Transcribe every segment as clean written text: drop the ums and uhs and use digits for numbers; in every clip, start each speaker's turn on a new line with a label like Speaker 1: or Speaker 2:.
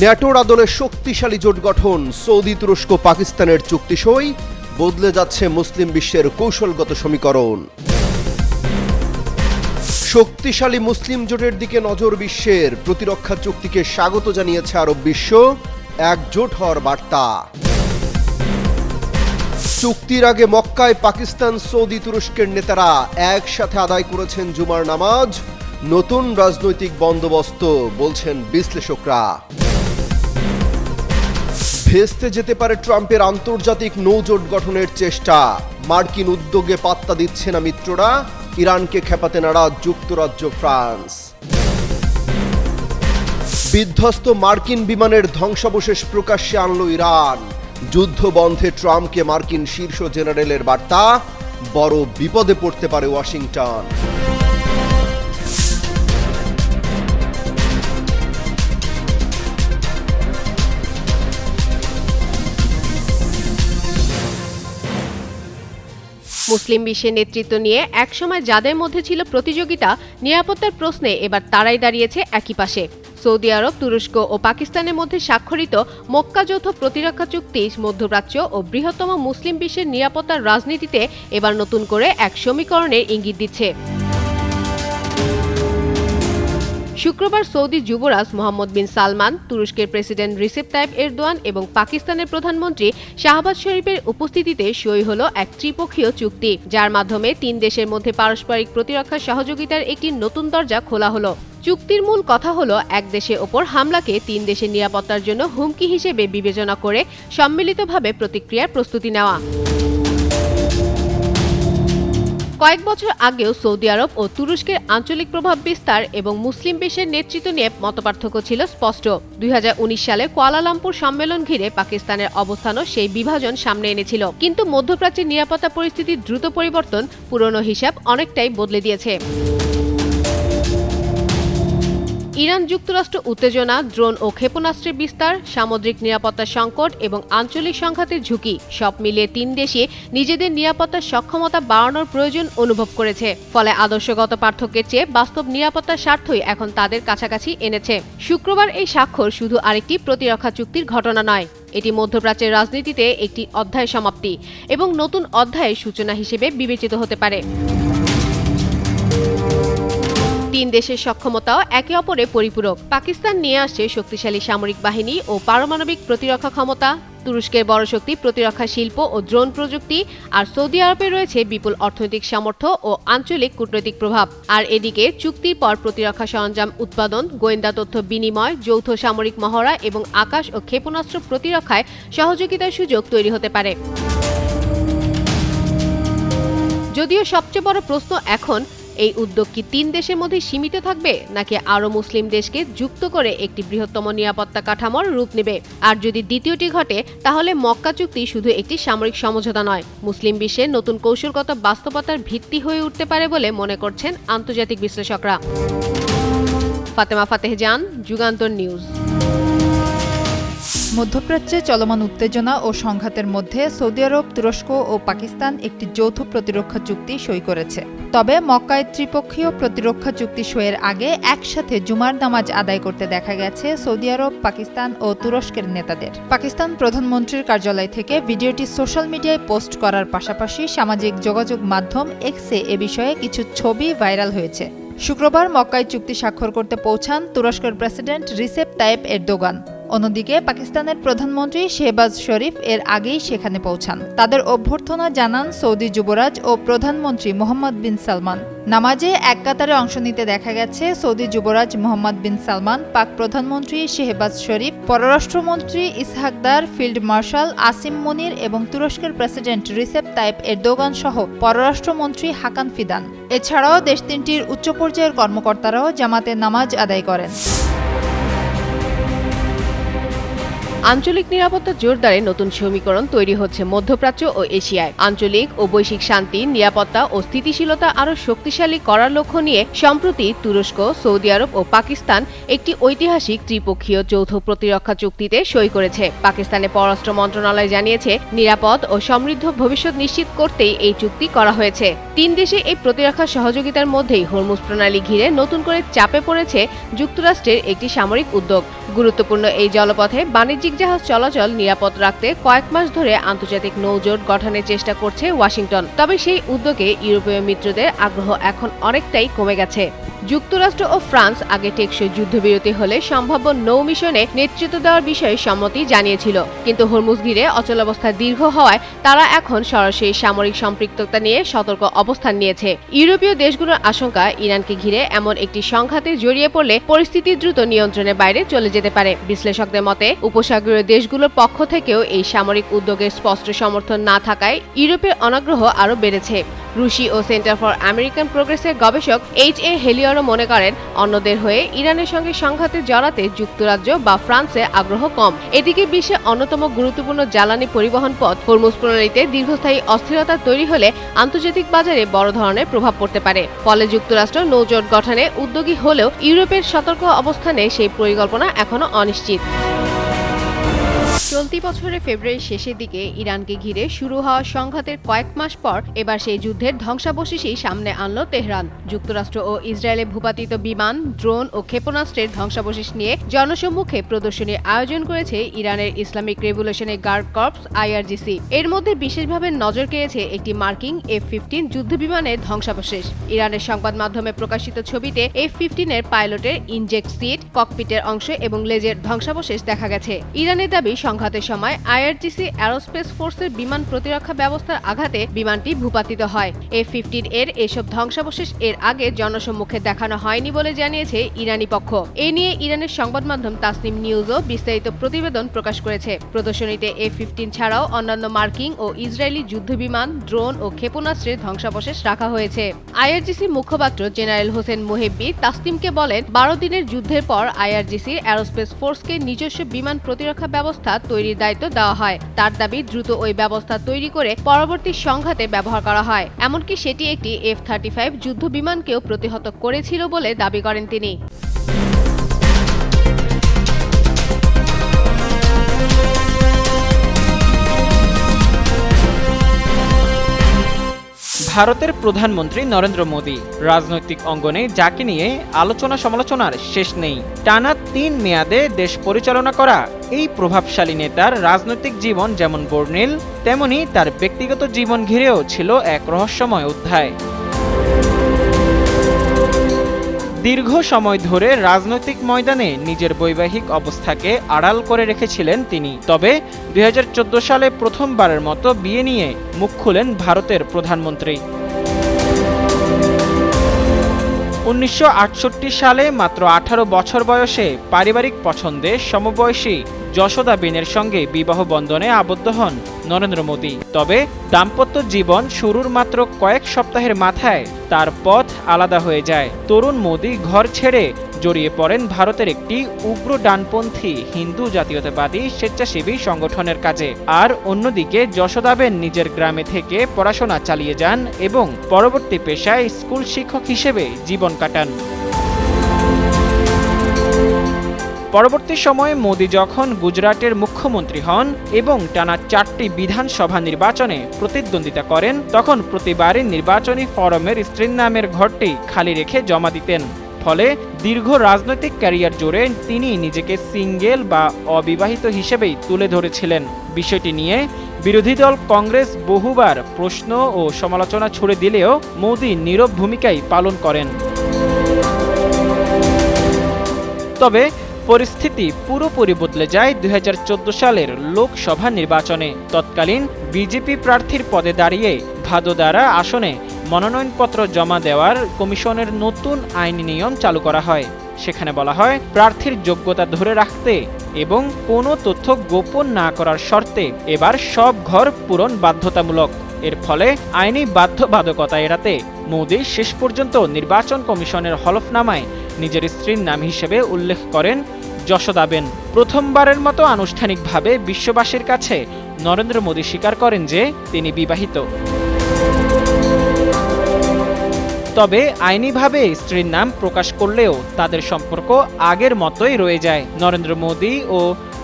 Speaker 1: ন্যাটোর আদলে শক্তিশালী জোট গঠন, সৌদি তুরস্ক পাকিস্তানের চুক্তি সই, বদলে যাচ্ছে মুসলিম বিশ্বের কৌশলগত সমীকরণ। শক্তিশালী মুসলিম জোটের দিকে নজর বিশ্বের, প্রতিরক্ষা চুক্তিকে স্বাগত জানিয়েছে আরব বিশ্ব, একজোট হওয়ার বার্তা। চুক্তির আগে মক্কায় পাকিস্তান সৌদি তুরস্কের নেতারা একসাথে আদায় করেছেন জুমার নামাজ, নতুন রাজনৈতিক বন্দোবস্ত বলছেন বিশ্লেষকরা। ভেস্তে যেতে পারে ট্রাম্পের আন্তর্জাতিক নৌজোট গঠনের চেষ্টা, মার্কিন উদ্যোগে পাত্তা দিচ্ছে না মিত্ররা, ইরানকে খেপাতে নাড়া যুক্তরাজ্য ফ্রান্স। বিধ্বস্ত মার্কিন বিমানের ধ্বংসাবশেষ প্রকাশ্যে আনল ইরান, যুদ্ধ বন্ধে ট্রাম্পকে মার্কিন শীর্ষ জেনারেলের বার্তা, বড় বিপদে পড়তে পারে ওয়াশিংটন।
Speaker 2: মুসলিম বিশ্বের নেতৃত্ব নিয়ে একসময় যাদের মধ্যে ছিল প্রতিযোগিতা, নিরাপত্তার প্রশ্নে এবার তারাই দাঁড়িয়েছে একই পাশে। সৌদি আরব, তুরস্ক ও পাকিস্তানের মধ্যে স্বাক্ষরিত মক্কা যৌথ প্রতিরক্ষা চুক্তি মধ্যপ্রাচ্য ও বৃহত্তম মুসলিম বিশ্বের নিরাপত্তার রাজনীতিতে এবার নতুন করে এক সমীকরণের ইঙ্গিত দিচ্ছে। শুক্রবার সৌদি যুবরাজ মোহাম্মদ বিন সালমান, তুরস্কের প্রেসিডেন্ট রিসেপ তাইপ এরদোয়ান এবং পাকিস্তানের প্রধানমন্ত্রী শাহবাজ শরীফের উপস্থিতিতে সই হল এক ত্রিপক্ষীয় চুক্তি, যার মাধ্যমে তিন দেশের মধ্যে পারস্পরিক প্রতিরক্ষা সহযোগিতার একটি নতুন দরজা খোলা হলো। চুক্তির মূল কথা হলো এক দেশের ওপর হামলাকে তিন দেশের নিরাপত্তার জন্য হুমকি হিসেবে বিবেচনা করে সম্মিলিতভাবে প্রতিক্রিয়ার প্রস্তুতি নেওয়া। কয়েক বছর আগেও সৌদি আরব ও তুরস্কের আঞ্চলিক প্রভাব বিস্তার এবং মুসলিম বিশ্বের নেতৃত্ব নিয়ে মতপার্থক্য ছিল স্পষ্ট। 2019 সালে কুয়ালালামপুর সম্মেলন ঘিরে পাকিস্তানের অবস্থানও সেই বিভাজন সামনে এনেছিল। কিন্তু মধ্যপ্রাচ্যের নিরাপত্তা পরিস্থিতির দ্রুত পরিবর্তন পুরনো হিসাব অনেকটাই বদলে দিয়েছে। ইরান যুক্তরাষ্ট্র উত্তেজনা, ড্রোন ও ক্ষেপণাস্ত্রের বিস্তার, সামুদ্রিক নিরাপত্তা সংকট এবং আঞ্চলিক সংঘাতের ঝুঁকি সব মিলিয়ে তিন দেশই নিজেদের নিরাপত্তার সক্ষমতা বাড়ানোর প্রয়োজন অনুভব করেছে। ফলে আদর্শগত পার্থক্যের চেয়ে বাস্তব নিরাপত্তার স্বার্থই এখন তাদের কাছাকাছি এনেছে। শুক্রবার এই স্বাক্ষর শুধু আরেকটি প্রতিরক্ষা চুক্তির ঘটনা নয়, এটি মধ্যপ্রাচ্যের রাজনীতিতে একটি অধ্যায় সমাপ্তি এবং নতুন অধ্যায়ের সূচনা হিসেবে বিবেচিত হতে পারে। তিন দেশের সক্ষমতাও একে অপরের পরিপূরক। পাকিস্তান নিয়ে আসছে শক্তিশালী সামরিক বাহিনী ও পারমাণবিক প্রতিরক্ষা ক্ষমতা, তুরস্কের বড় শক্তি প্রতিরক্ষা শিল্প ও ড্রোন প্রযুক্তি, আর সৌদি আরবে রয়েছে বিপুল অর্থনৈতিক সামর্থ্য ও আঞ্চলিক কূটনৈতিক প্রভাব। আর এদিকে চুক্তির পর প্রতিরক্ষা সরঞ্জাম উৎপাদন, গোয়েন্দা তথ্য বিনিময়, যৌথ সামরিক মহড়া এবং আকাশ ও ক্ষেপণাস্ত্র প্রতিরক্ষায় সহযোগিতার সুযোগ তৈরি হতে পারে। যদিও সবচেয়ে বড় প্রশ্ন এখন, এই উদ্যোগ কি তিন দেশের মধ্যে সীমিত থাকবে নাকি আরও মুসলিম দেশকে যুক্ত করে একটি বৃহত্তম নিরাপত্তা কাঠামোর রূপ নেবে? আর যদি দ্বিতীয়টি ঘটে, তাহলে মক্কা চুক্তি শুধু একটি সামরিক সমঝোতা নয়, মুসলিম বিশ্বের নতুন কৌশলগত বাস্তবতার ভিত্তি হয়ে উঠতে পারে বলে মনে করছেন আন্তর্জাতিক বিশ্লেষকরা। ফাতেমা ফাতেহজান, যুগান্তর নিউজ।
Speaker 3: মধ্যপ্রাচ্যে চলমান উত্তেজনা ও সংঘাতের মধ্যে সৌদি আরব, তুরস্ক ও পাকিস্তান একটি যৌথ প্রতিরক্ষা চুক্তি সই করেছে। তবে মক্কায় ত্রিপক্ষীয় প্রতিরক্ষা চুক্তি সইয়ের আগে একসাথে জুমার নামাজ আদায় করতে দেখা গেছে সৌদি আরব, পাকিস্তান ও তুরস্কের নেতাদের। পাকিস্তান প্রধানমন্ত্রীর কার্যালয় থেকে ভিডিওটি সোশ্যাল মিডিয়ায় পোস্ট করার পাশাপাশি সামাজিক যোগাযোগ মাধ্যম এক্সে এ বিষয়ে কিছু ছবি ভাইরাল হয়েছে। শুক্রবার মক্কায় চুক্তি স্বাক্ষর করতে পৌঁছান তুরস্কের প্রেসিডেন্ট রিসেপ তাইপ এরদোগান। অন্যদিকে পাকিস্তানের প্রধানমন্ত্রী শাহবাজ শরীফ এর আগেই সেখানে পৌঁছান। তাদের অভ্যর্থনা জানান সৌদি যুবরাজ ও প্রধানমন্ত্রী মোহাম্মদ বিন সালমান। নামাজে এক কাতারে অংশ নিতে দেখা গেছে সৌদি যুবরাজ মোহাম্মদ বিন সালমান, পাক প্রধানমন্ত্রী শাহবাজ শরীফ, পররাষ্ট্রমন্ত্রী ইসহাকদার, ফিল্ড মার্শাল আসিম মুনির এবং তুরস্কের প্রেসিডেন্ট রিসেপ তাইপ এরদোগান সহ পররাষ্ট্রমন্ত্রী হাকান ফিদান। এছাড়াও দেশ তিনটির উচ্চ পর্যায়ের কর্মকর্তারাও জামাতে নামাজ আদায় করেন।
Speaker 2: আঞ্চলিক নিরাপত্তা জোরদারে নতুন সমীকরণ তৈরি হচ্ছে মধ্যপ্রাচ্য ও এশিয়ায়। আঞ্চলিক ও বৈশ্বিক শান্তি, নিরাপত্তা ও স্থিতিশীলতা আরও শক্তিশালী করার লক্ষ্য নিয়ে সম্প্রতি তুরস্ক, সৌদি আরব ও পাকিস্তান একটি ঐতিহাসিক ত্রিপক্ষীয় যৌথ প্রতিরক্ষা চুক্তিতে সই করেছে। পাকিস্তানের পররাষ্ট্র মন্ত্রণালয় জানিয়েছে, নিরাপদ ও সমৃদ্ধ ভবিষ্যৎ নিশ্চিত করতেই এই চুক্তি করা হয়েছে। তিন দেশে এই প্রতিরক্ষা সহযোগিতার মধ্যেই হরমুজ প্রণালী ঘিরে নতুন করে চাপে পড়েছে যুক্তরাষ্ট্রের একটি সামরিক উদ্যোগ। গুরুত্বপূর্ণ এই জলপথে বাণিজ্যিক জাহাজ চলাচল নিরাপদ রাখতে কয়েক মাস ধরে আন্তর্জাতিক নৌজোট গঠনের চেষ্টা করছে ওয়াশিংটন। তবে সেই উদ্যোগে ইউরোপীয় মিত্রদের আগ্রহ এখন অনেকটাই কমে গেছে। যুক্তরাষ্ট্র ও ফ্রান্স আগে টেকসই যুদ্ধবিরতি হলে সম্ভাব্য নৌ মিশনে নেতৃত্ব দেওয়ার বিষয়ে সম্মতি জানিয়েছিল, কিন্তু হরমুজ ঘিরে অচলাবস্থা দীর্ঘ হওয়ায় তারা এখন সরাসরি সামরিক সম্পৃক্ততা নিয়ে সতর্ক অবস্থান নিয়েছে। ইউরোপীয় দেশগুলোর আশঙ্কা, ইরানকে ঘিরে এমন একটি সংঘাতে জড়িয়ে পড়লে পরিস্থিতি দ্রুত নিয়ন্ত্রণের বাইরে চলে যেতে পারে। বিশ্লেষকদের মতে, উপসাগরীয় দেশগুলোর পক্ষ থেকেও এই সামরিক উদ্যোগের স্পষ্ট সমর্থন না থাকায় ইউরোপের অনাগ্রহ আরও বেড়েছে। রুশি ও সেন্টার ফর আমেরিকান প্রোগ্রেসের গবেষক এইচ.এ. হেলিয়রও মনে করেন, অন্যদের হয়ে ইরানের সঙ্গে সংঘাতে জড়াতে যুক্তরাজ্য বা ফ্রান্সে আগ্রহ কম। এদিকে বিশ্বের অন্যতম গুরুত্বপূর্ণ জ্বালানি পরিবহন পথ হরমুজ প্রণালীতে দীর্ঘস্থায়ী অস্থিরতা তৈরি হলে আন্তর্জাতিক বাজারে বড় ধরনের প্রভাব পড়তে পারে। ফলে যুক্তরাষ্ট্র নৌজোট গঠনে উদ্যোগী হলেও ইউরোপের সতর্ক অবস্থানে সেই পরিকল্পনা এখনো অনিশ্চিত। চলতি বছরের ফেব্রুয়ারির শেষের দিকে ইরানকে ঘিরে শুরু হওয়া সংঘাতের কয়েক মাস পর এবার সেই যুদ্ধের ধ্বংসাবশেষই সামনে আনল তেহরান। যুক্তরাষ্ট্র ও ইসরায়েলে ভূপাতিত বিমান, ড্রোন ও ক্ষেপণাস্ত্রের ধ্বংসাবশেষ নিয়ে জনসম্মুখে প্রদর্শনীর আয়োজন করেছে ইরানের Islamic revolutionary guard corps IRGC। এর মধ্যে বিশেষভাবে নজর কেড়েছে একটি মার্কিন F-15 যুদ্ধবিমানের ধ্বংসাবশেষ। ইরানের সংবাদ মাধ্যমে প্রকাশিত ছবিতে F-15 এর পাইলটের ইনজেক্ট সিট, ককপিটের অংশ এবং লেজের ধ্বংসাবশেষ দেখা গেছে। ইরানের দাবি, সংঘাতের সময় IRGC অ্যারোস্পেস ফোর্সের বিমান প্রতিরক্ষা ব্যবস্থার আঘাতে বিমানটি ভূপাতিত হয়। F-15 এর এসব ধ্বংসাবশেষ এর আগে জনসম্মুখে দেখানো হয়নি বলে জানিয়েছে ইরানি পক্ষ। এ নিয়ে ইরানের সংবাদ মাধ্যম তাসনিম নিউজও বিস্তারিত প্রতিবেদন প্রকাশ করেছে। প্রদর্শনীতে F-15 ছাড়াও অন্যান্য মার্কিন ও ইসরায়েলি যুদ্ধবিমান, ড্রোন ও ক্ষেপণাস্ত্রের ধ্বংসাবশেষ রাখা হয়েছে। IRGC মুখপাত্র জেনারেল হোসেন মোহেব্বি তাসনিমকে বলেন, 12 দিনের যুদ্ধের পর IRGC অ্যারোস্পেস ফোর্সকে নিজস্ব বিমান প্রতিরক্ষা ব্যবস্থা তৈরির দায়িত্ব দেওয়া হয়। তার দাবি, দ্রুত ওই ব্যবস্থা তৈরি করে পরবর্তী সংঘাতে ব্যবহার করা হয়। এমনকি সেটি একটি F-35 যুদ্ধ বিমানকেও প্রতিহত করেছিল বলে দাবি করেন তিনি।
Speaker 4: ভারতের প্রধানমন্ত্রী নরেন্দ্র মোদী রাজনৈতিক অঙ্গনে যাকে নিয়ে আলোচনা সমালোচনার শেষ নেই। টানা 3 মেয়াদে দেশ পরিচালনা করা এই প্রভাবশালী নেতার রাজনৈতিক জীবন যেমন বর্ণিল, তেমনি তার ব্যক্তিগত জীবন ঘিরেও ছিল এক রহস্যময় অধ্যায়। দীর্ঘ সময় ধরে রাজনৈতিক ময়দানে নিজের বৈবাহিক অবস্থাকে আড়াল করে রেখেছিলেন তিনি। তবে 2014 সালে প্রথমবারের মতো বিয়ে নিয়ে মুখ খুলেন ভারতের প্রধানমন্ত্রী। 1968 সালে মাত্র 18 বছর বয়সে পারিবারিক পছন্দে সমবয়সী যশোদাবেনের সঙ্গে বিবাহ বন্ধনে আবদ্ধ হন নরেন্দ্র মোদী। তবে দাম্পত্য জীবন শুরুর মাত্র কয়েক সপ্তাহের মাথায় তার পথ আলাদা হয়ে যায়। তরুণ মোদী ঘর ছেড়ে জড়িয়ে পড়েন ভারতের একটি উগ্র ডানপন্থী হিন্দু জাতীয়তাবাদী স্বেচ্ছাসেবী সংগঠনের কাজে। আর অন্যদিকে যশোদাবেন নিজের গ্রামে থেকে পড়াশোনা চালিয়ে যান এবং পরবর্তী পেশায় স্কুল শিক্ষক হিসেবে জীবন কাটান। পরবর্তী সময়ে মোদী যখন গুজরাটের মুখ্যমন্ত্রী হন এবং টানা 4টি বিধানসভা নির্বাচনে প্রতিদ্বন্দ্বিতা করেন, তখন প্রতিবারই নির্বাচনী ফরমের স্ত্রীর নামের ঘরটি খালি রেখে জমা দিতেন। ফলে দীর্ঘ রাজনৈতিক ক্যারিয়ার জুড়ে তিনি নিজেকে সিঙ্গেল বা অবিবাহিত হিসেবেই তুলে ধরেছিলেন। বিষয়টি নিয়ে বিরোধী দল কংগ্রেস বহুবার প্রশ্ন ও সমালোচনা ছুড়ে দিলেও মোদী নীরব ভূমিকাই পালন করেন। তবে পরিস্থিতি পুরোপুরি বদলে যায় 2014 সালের লোকসভা নির্বাচনে। তৎকালীন বিজেপি প্রার্থীর পদে দাঁড়িয়ে ভাদোদারা আসনে মনোনয়নপত্র জমা দেওয়ার কমিশনের নতুন আইনি নিয়ম চালু করা হয়। সেখানে বলা হয়, প্রার্থীর যোগ্যতা ধরে রাখতে এবং কোনো তথ্য গোপন না করার শর্তে এবার সব ঘর পূরণ বাধ্যতামূলক। এর ফলে আইনি বাধ্যবাধকতা এড়াতে মোদী শেষ পর্যন্ত নির্বাচন কমিশনের হলফনামায় নিজের স্ত্রীর নাম হিসেবে উল্লেখ করেন যশোদাবেন। প্রথমবারের মতো আনুষ্ঠানিকভাবে বিশ্ববাসীর কাছে নরেন্দ্র মোদী স্বীকার করেন যে তিনি বিবাহিত। তবে আইনিভাবে স্ত্রীর নাম প্রকাশ করলেও তাদের সম্পর্ক আগের মতোই রয়ে যায়। নরেন্দ্র মোদী ও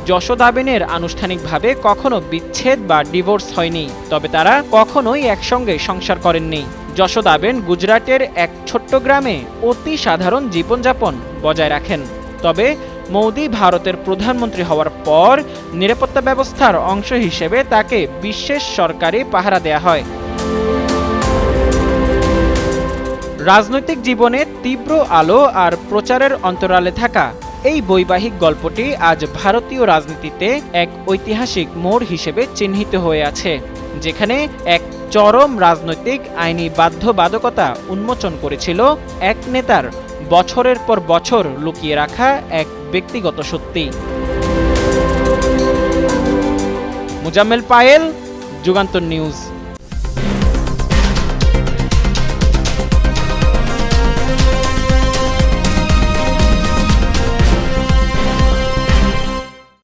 Speaker 4: যশোদাবেনের আনুষ্ঠানিকভাবে কখনো বিচ্ছেদ বা ডিভোর্স হয়নি, তবে তারা কখনোই একসঙ্গে সংসার করেননি। যশোদাবেন গুজরাটের এক ছোট্ট গ্রামে অতি সাধারণ জীবনযাপন বজায় রাখেন। তবে মোদী ভারতের প্রধানমন্ত্রী হওয়ার পর নিরাপত্তা ব্যবস্থার অংশ হিসেবে তাকে বিশেষ সরকারি পাহারা দেয়া হয়। রাজনৈতিক জীবনে তীব্র আলো আর প্রচারের অন্তরালে থাকা এই বৈবাহিক গল্পটি আজ ভারতীয় রাজনীতিতে এক ঐতিহাসিক মোড় হিসেবে চিহ্নিত হয়ে আছে, যেখানে এক চরম রাজনৈতিক আইনি বাধ্যবাধকতা উন্মোচন করেছিল এক নেতার বছরের পর বছর লুকিয়ে রাখা এক ব্যক্তিগত সত্যি। মুজাম্মেল পায়েল, যুগান্তর নিউজ।